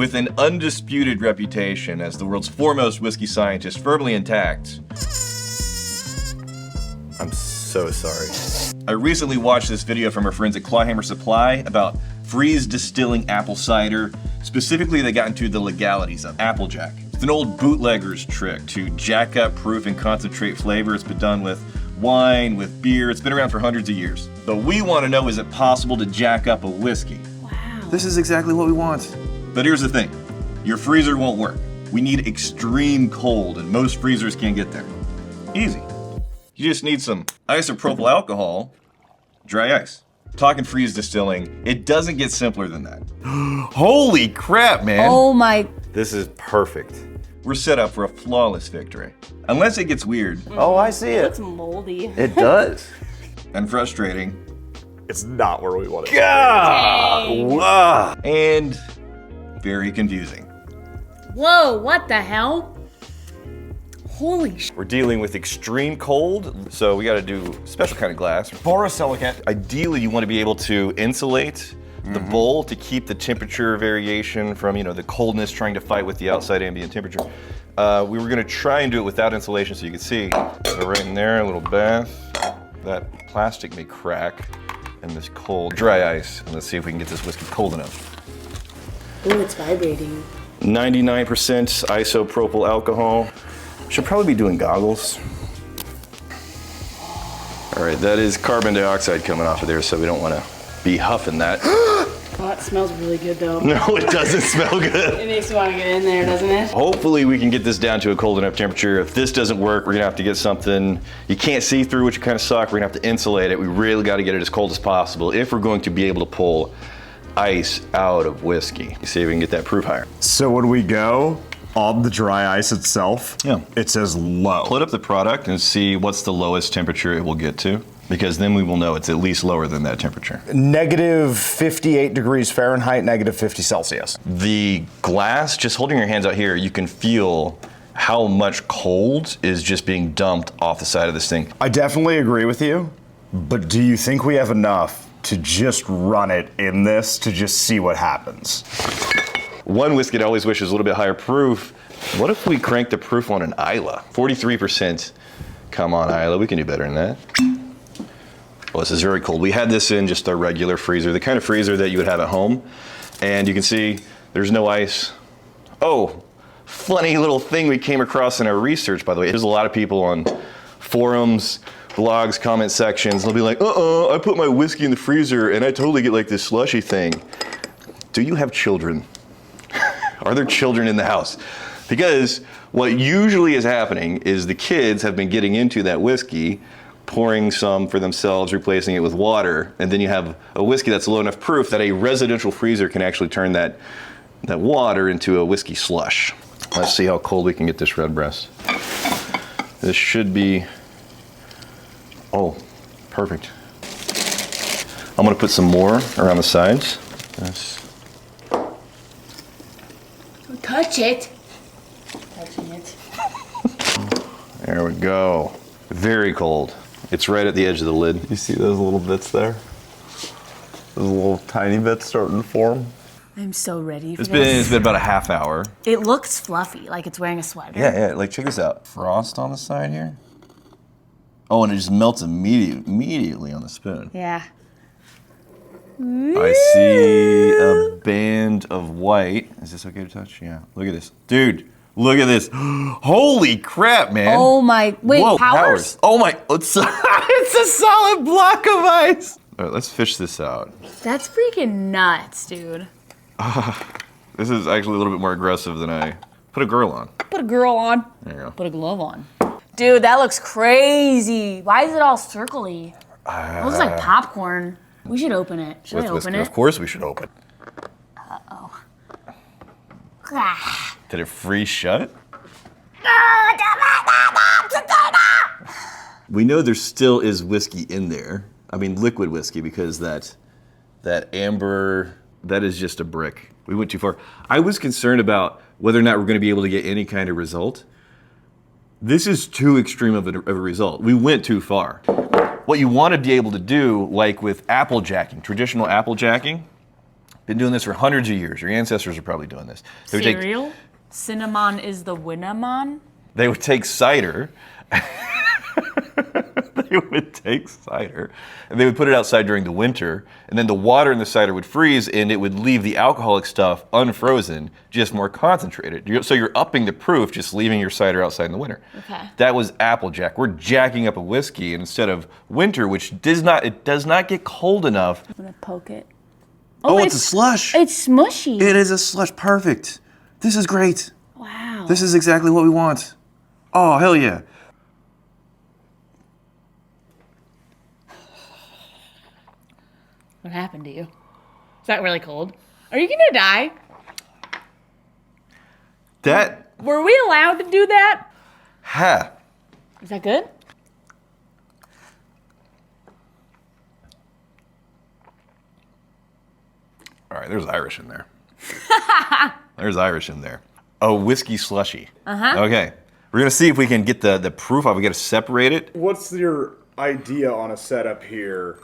With an undisputed reputation as the world's foremost whiskey scientist firmly intact, I'm so sorry. I recently watched this video from our friends at Clawhammer Supply about freeze distilling apple cider. Specifically, they got into the legalities of Applejack. It's an old bootlegger's trick to jack up proof and concentrate flavor. It's been done with wine, with beer. It's been around for hundreds of years. But we want to know, is it possible to jack up a whiskey? Wow. This is exactly what we want. But here's the thing. Your freezer won't work. We need extreme cold, and most freezers can't get there. Easy. You just need some isopropyl alcohol, dry ice. Talking freeze distilling, it doesn't get simpler than that. Holy crap, man. Oh my. This is perfect. We're set up for a flawless victory. Unless it gets weird Oh, I see It looks it. moldy. It does. and frustrating It's not where we want it. Dang. and very confusing. Whoa, what the hell? Holy sh. We're dealing with extreme cold, so we gotta do a special kind of glass. Borosilicate. Ideally, you wanna be able to insulate the bowl to keep the temperature variation from, the coldness trying to fight with the outside ambient temperature. We were gonna try and do it without insulation so you could see. So right in there, a little bath. That plastic may crack in this cold, dry ice. And let's see if we can get this whiskey cold enough. Ooh, it's vibrating. 99% isopropyl alcohol. Should probably be doing goggles. All right, that is carbon dioxide coming off of there, so we don't want to be huffing that. Oh, it smells really good though. No, it doesn't smell good. It makes me want to get in there, doesn't it? Hopefully we can get this down to a cold enough temperature. If this doesn't work, we're gonna have to get something you can't see through, which kind of suck. We're gonna have to insulate it. We really gotta get it as cold as possible if we're going to be able to pull ice out of whiskey. See if we can get that proof higher. So when we go on the dry ice itself, Yeah. it says low. Put up the product and see what's the lowest temperature it will get to, because then we will know it's at least lower than that temperature. Negative 58 degrees Fahrenheit, negative 50 Celsius. The glass, just holding your hands out here, you can feel how much cold is just being dumped off the side of this thing. I definitely agree with you, but do you think we have enough to just run it in this to just see what happens? One whiskey I always wish is a little bit higher proof. What if we crank the proof on an Isla? 43%. Come on, Isla, we can do better than that. Oh, this is very cold. We had this in just a regular freezer, the kind of freezer that you would have at home. And you can see there's no ice. Oh, funny little thing we came across in our research, by the way. There's a lot of people on forums, blogs, comment sections. They'll be like, I put my whiskey in the freezer and I totally get like this slushy thing. Do you have children? Are there children in the house? Because what usually is happening is the kids have been getting into that whiskey, pouring some for themselves, replacing it with water, and then you have a whiskey that's low enough proof that a residential freezer can actually turn that water into a whiskey slush. Let's see how cold we can get this redbreast. This should be, oh, perfect. I'm gonna put some more around the sides. Touch it. Touching it. There we go. Very cold. It's right at the edge of the lid. You see those little bits there? Those little tiny bits starting to form? I'm so ready for It's this. been about a half hour. It looks fluffy, like it's wearing a sweater. Yeah, like check this out. Frost on the side here. Oh, and it just melts immediately on the spoon. Yeah. I see a band of white. Is this okay to touch? Yeah. Look at this. Dude, look at this. Holy crap, man. Oh my, wait, Whoa, powers? Oh my, it's a solid block of ice. All right, let's fish this out. That's freaking nuts, dude. This is actually a little bit more aggressive than I put a girl on. Put a girl on. There you go. Put a glove on. Dude, that looks crazy. Why is it all circly? It looks like popcorn. We should open it. Should I open it? Of course we should open. Uh-oh. Did it freeze shut? We know there still is whiskey in there. I mean, liquid whiskey, because that amber, that is just a brick. We went too far. I was concerned about whether or not we're going to be able to get any kind of result. This is too extreme of a result. We went too far. What you want to be able to do, like with apple jacking, traditional apple jacking, Been doing this for hundreds of years. Your ancestors are probably doing this. They would take, Cereal? Cinnamon is the Winnamon? they would take cider. They would take cider and they would put it outside during the winter, and then the water in the cider would freeze and it would leave the alcoholic stuff unfrozen, just more concentrated. So you're upping the proof, just leaving your cider outside in the winter. Okay. That was Applejack. We're jacking up a whiskey, and instead of winter, which does not get cold enough. I'm gonna poke it. Oh, it's a slush. It's smushy. It is a slush. Perfect. This is great. Wow. This is exactly what we want. Oh, hell yeah. What happened to you? Is that really cold? Are you gonna die? That, Were we allowed to do that? ha. Is that good? All right, there's Irish in there. There's Irish in there. A whiskey slushy. Okay, we're gonna see if we can get the proof off. We gotta separate it. What's your idea on a setup here?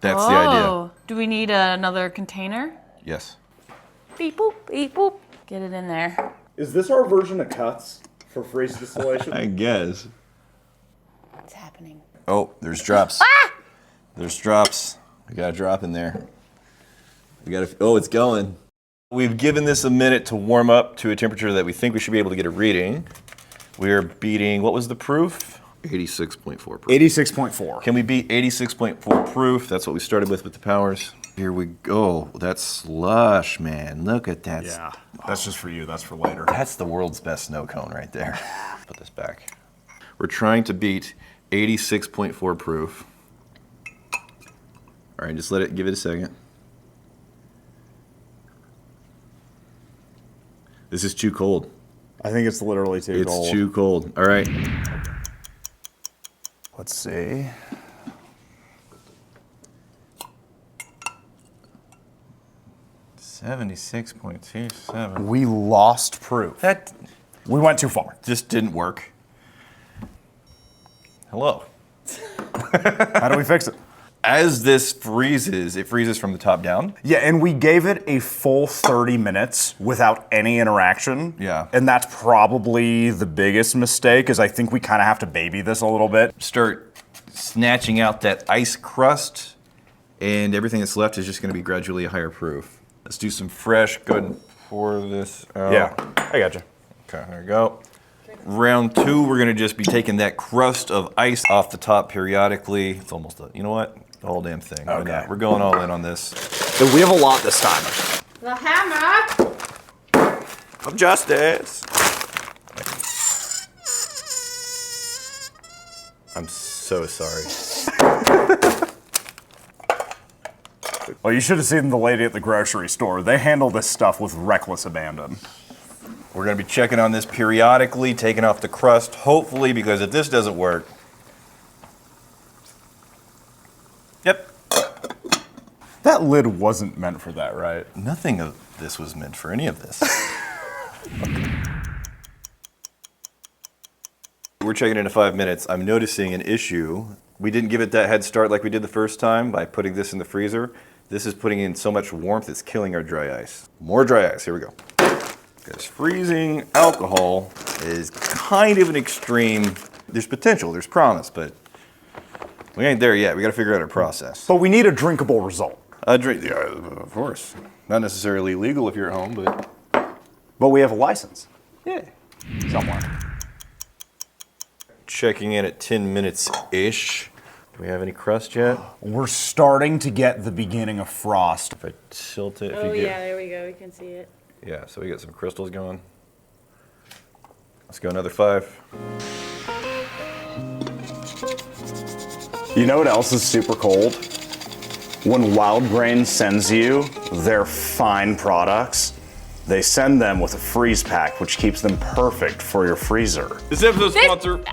That's the idea. Oh, do we need another container? Yes. Beep boop, beep boop. Get it in there. Is this our version of cuts for freeze distillation? I guess. What's happening? Oh, there's drops. There's drops. We got a drop in there. We got to. Oh, it's going. We've given this a minute to warm up to a temperature that we think we should be able to get a reading. We are beating. What was the proof? 86.4 proof. 86.4. Can we beat 86.4 proof? That's what we started with the powers. Here we go. That's slush, man. Look at that. Yeah, that's just for you. That's for later. That's the world's best snow cone right there. Put this back. We're trying to beat 86.4 proof. All right, just give it a second. This is too cold. I think it's literally too cold. It's too cold. All right. Let's see. $76.27. We lost proof. That We went too far. just didn't work. Hello. How do we fix it? As this freezes, it freezes from the top down. Yeah, and we gave it a full 30 minutes without any interaction. Yeah. And that's probably the biggest mistake, is I think we kind of have to baby this a little bit. Start snatching out that ice crust, and everything that's left is just going to be gradually a higher proof. Let's do some fresh. Go ahead and pour this out. Yeah, I got you. Okay, there we go. Round two, we're going to just be taking that crust of ice off the top periodically. It's almost you know what? The whole damn thing. Why Okay. not? We're going all in on this. We have a lot this time. The hammer! Of justice. I'm so sorry. Well, you should have seen the lady at the grocery store. They handle this stuff with reckless abandon. We're going to be checking on this periodically, taking off the crust, hopefully, because if this doesn't work. Yep. That lid wasn't meant for that, right? Nothing of this was meant for any of this. We're checking in 5 minutes. I'm noticing an issue. We didn't give it that head start like we did the first time by putting this in the freezer. This is putting in so much warmth, it's killing our dry ice. More dry ice, here we go. Because freezing alcohol is kind of an extreme, there's potential, there's promise, but we ain't there yet. We got to figure out our process. But we need a drinkable result. A drink, yeah, of course. Not necessarily legal if you're at home, but But we have a license yeah. somewhere. Checking in at 10 minutes-ish. Do we have any crust yet? We're starting to get the beginning of frost. If I tilt it, if Oh you get, yeah, there we go. We can see it. yeah, so we got some crystals going. Let's go another 5. You know what else is super cold? When Wild Grain sends you their fine products, they send them with a freeze pack, which keeps them perfect for your freezer. This episode's sponsored.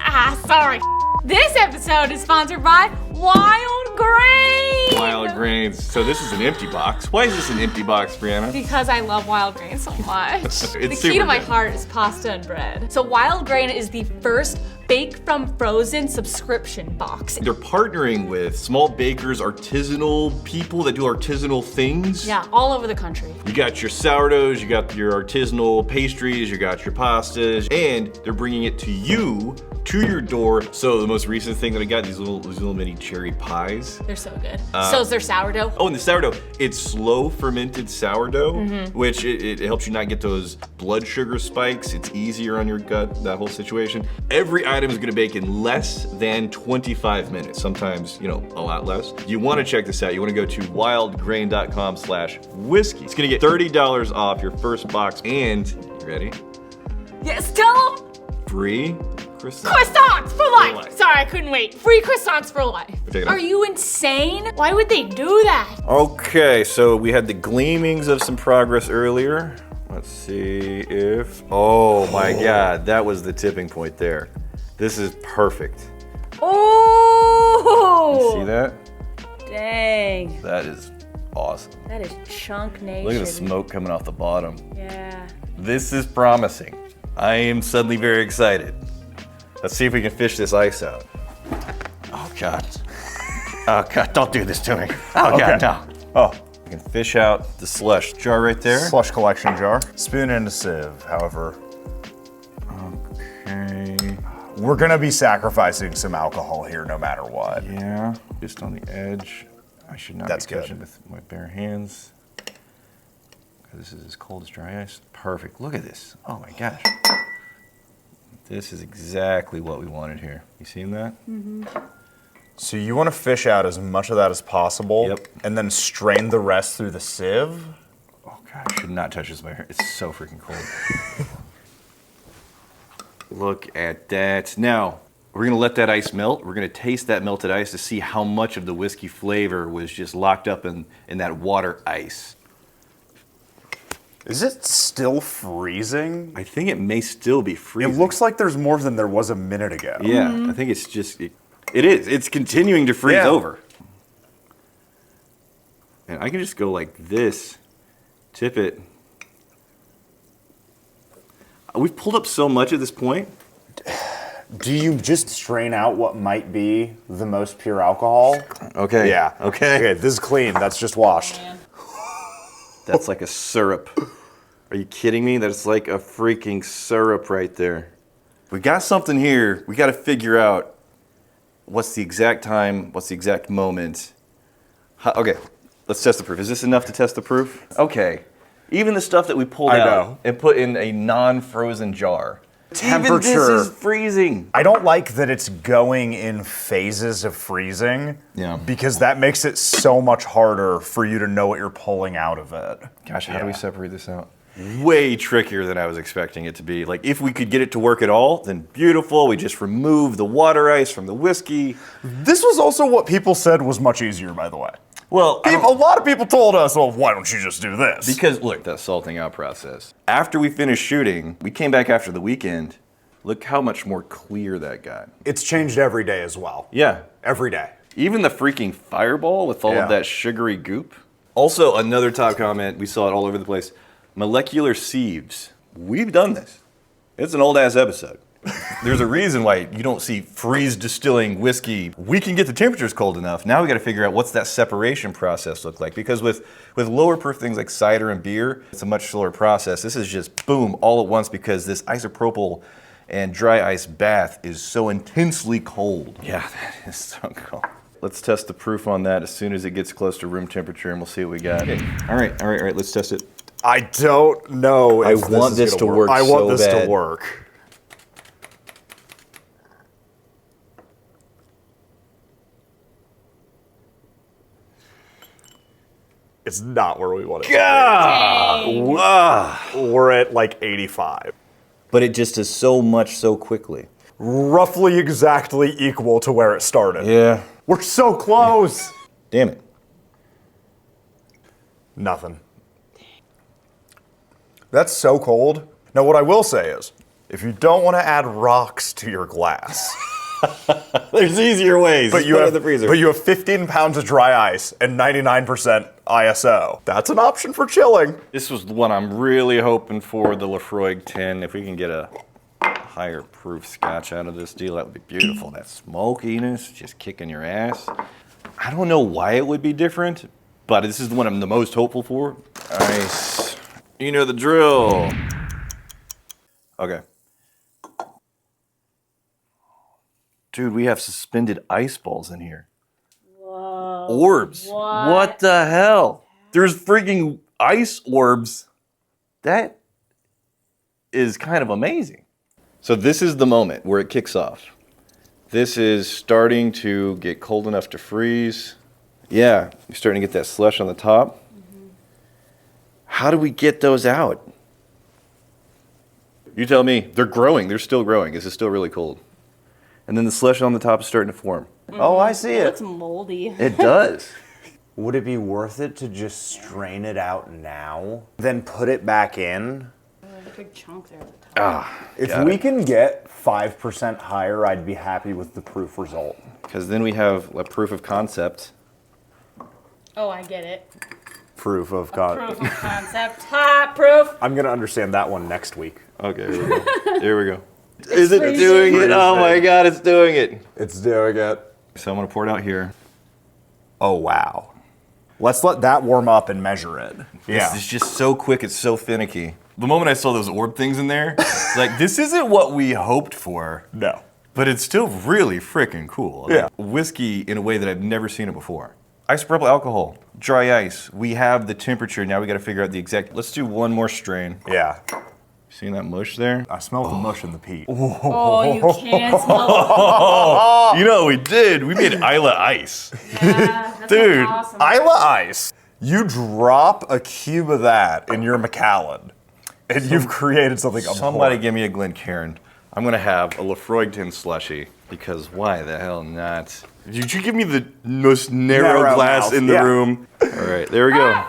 Sorry. This episode is sponsored by Wild Grain. Wild Grains. So this is an empty box. Why is this an empty box, Brianna? Because I love Wild Grain so much. The key super to my good. heart is pasta and bread. So Wild Grain is the first Bake from Frozen subscription box. They're partnering with small bakers, artisanal people that do artisanal things. Yeah, all over the country. You got your sourdoughs, you got your artisanal pastries, you got your pastas, and they're bringing it to you, to your door. So the most recent thing that I got, these little mini cherry pies. They're so good. So is their sourdough. Oh, and the sourdough, it's slow fermented sourdough, which it helps you not get those blood sugar spikes. It's easier on your gut, that whole situation. Every item is gonna bake in less than 25 minutes, sometimes, a lot less. You wanna check this out. You wanna go to wildgrain.com/whiskey. It's gonna get $30 off your first box and, you ready? Yes, tell them. Free croissants. Croissants for life. life. Sorry, I couldn't wait. Free croissants for life. Take it Are out. you insane? Why would they do that? Okay, so we had the gleamings of some progress earlier. Let's see if, oh my God, that was the tipping point there. This is perfect. Oh! See that? Dang. That is awesome. That is chunk nation. Look at the smoke coming off the bottom. Yeah. This is promising. I am suddenly very excited. Let's see if we can fish this ice out. Oh God. Oh God, don't do this to me. Oh God, no. Oh, We can fish out the slush jar right there. Slush collection jar. Spoon into sieve, however. Okay. We're gonna be sacrificing some alcohol here no matter what. Yeah, just on the edge. I should not That's be touching good. with my bare hands. This is as cold as dry ice. Perfect. Look at this. Oh my gosh. This is exactly what we wanted here. You seen that? So you want to fish out as much of that as possible, Yep. and then strain the rest through the sieve. Oh God, I should not touch this with my hair. It's so freaking cold. Look at that. Now, we're gonna let that ice melt. We're gonna taste that melted ice to see how much of the whiskey flavor was just locked up in that water ice. Is it still freezing? I think it may still be It freezing. looks like there's more than there was a minute ago. Yeah, I think it's just, it is. It's continuing to freeze Yeah. over. And I can just go like this, tip it. We've pulled up so much at this point. Do you just strain out what might be the most pure alcohol? Okay. Yeah. Okay. Okay, this is clean. That's just washed. That's like a syrup. Are you kidding me? That's like a freaking syrup right there. We got something here. We got to figure out what's the exact time, what's the exact moment. Okay, let's test the proof. Is this enough to test the proof? Okay. Even the stuff that we pulled I out know. and put in a non-frozen jar. Even Temperature. this is freezing. I don't like that it's going in phases of freezing. Yeah. Because that makes it so much harder for you to know what you're pulling out of it. Gosh, how do we Yeah. separate this out? Way trickier than I was expecting it to be. Like, if we could get it to work at all, then beautiful. We just remove the water ice from the whiskey. This was also what people said was much easier, by the way. Well, A lot of people told us, well, why don't you just do this? because look, that salting out process. After we finished shooting, we came back after the weekend. Look how much more clear that got. It's changed every day as well. Yeah. Every day. Even the freaking fireball with all Yeah. of that sugary goop. Also, another top comment, we saw it all over the place. Molecular sieves. We've done this. It's an old ass episode. There's a reason why you don't see freeze distilling whiskey. We can get the temperatures cold enough. Now we got to figure out what's that separation process look like. Because with lower proof things like cider and beer, it's a much slower process. This is just boom all at once because this isopropyl and dry ice bath is so intensely cold. Yeah, that is so cold. Let's test the proof on that as soon as it gets close to room temperature, and we'll see what we got. Okay. All right, let's test it. I don't know if want is this gonna to work I want so this bad. to work. It's not where we want it to be. We're at like 85. But it just is so much so quickly. Roughly exactly equal to where it started. Yeah. We're so close. Damn it. Nothing. That's so cold. Now, what I will say is, if you don't want to add rocks to your glass, There's easier ways. but Just you put it have in the freezer. but you have 15 pounds of dry ice and 99% ISO. That's an option for chilling. This was the one I'm really hoping for, the Lafroig 10. If we can get a higher proof scotch out of this deal, that would be beautiful. That smokiness just kicking your ass. I don't know why it would be different, but this is the one I'm the most hopeful for. Nice. You know the drill. Okay. Dude, we have suspended ice balls in here. Whoa. Orbs. What the hell? There's freaking ice orbs. That is kind of amazing. So this is the moment where it kicks off. This is starting to get cold enough to freeze. Yeah, you're starting to get that slush on the top. Mm-hmm. How do we get those out? You tell me. They're growing. They're still growing. This is still really cold. And then the slush on the top is starting to form. Oh, I see It it. looks moldy. It does. Would it be worth it to just strain it out now, then put it back in? There's a big chunk there at the top. If we can get 5% higher, I'd be happy with the proof result. Because then we have a proof of concept. Oh, I get it. Proof of Proof of concept. Ha! Proof. I'm gonna understand that one next week. Okay, here we go. Here we go. Is it doing it? Oh my God, it's doing it. It's doing it. So I'm gonna pour it out here. Oh, wow. Let's let that warm up and measure it. This is just so quick, it's so finicky. The moment I saw those orb things in there, like, this isn't what we hoped for, No. but it's still really freaking cool. Yeah. Whiskey in a way that I've never seen it before. Isopropyl alcohol, dry ice. We have the temperature, now we gotta figure out the exact, let's do one more strain. Yeah. Seeing that mush there? I smell the mush in the peat. Oh, you can't smell You know what we did? We made Isla ice. it. Yeah, that Dude, sounds awesome. Isla Ice. You drop a cube of that in your Macallan, and you've created something Somebody abhorrent. give me a Glencairn. I'm gonna have a Lafroigton slushy, because why the hell not? Did you give me the most narrow Narrow glass mouth, in the yeah. room? All right, there we go.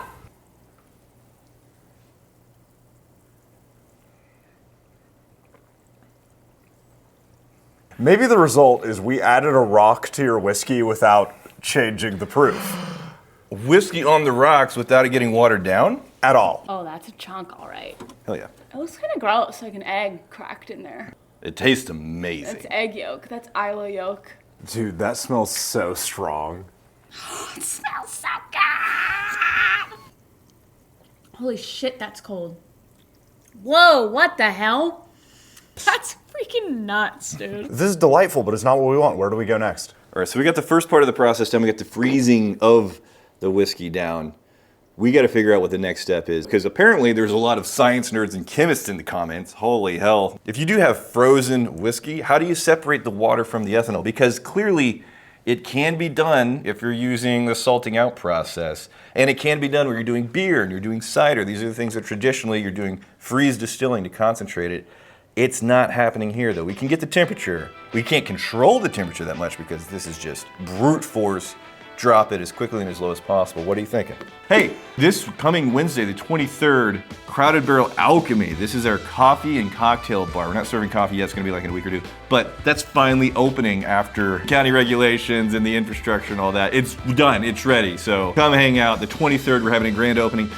Maybe the result is we added a rock to your whiskey without changing the proof Whiskey on the rocks without it getting watered down? at all. Oh, that's a chunk, all right. Hell yeah. It looks kind of gross, like an egg cracked in there. It tastes amazing. That's egg yolk. That's Isla yolk. Dude, that smells so strong. It smells so good. Holy shit, that's cold. Whoa, what the hell? That's freaking nuts, dude. This is delightful, but it's not what we want. Where do we go next? All right, so we got the first part of the process done. We got the freezing of the whiskey down. We got to figure out what the next step is, because apparently there's a lot of science nerds and chemists in the comments. Holy hell. If you do have frozen whiskey, how do you separate the water from the ethanol? Because clearly it can be done if you're using the salting out process. And it can be done when you're doing beer and you're doing cider. These are the things that traditionally you're doing freeze distilling to concentrate it. It's not happening here though. We can get the temperature. We can't control the temperature that much because this is just brute force. Drop it as quickly and as low as possible. What are you thinking? Hey, this coming Wednesday, the 23rd, Crowded Barrel Alchemy. This is our coffee and cocktail bar. We're not serving coffee yet, it's gonna be like in a week or two. But that's finally opening after county regulations and the infrastructure and all that. It's done, it's ready. So come hang out. The 23rd, we're having a grand opening.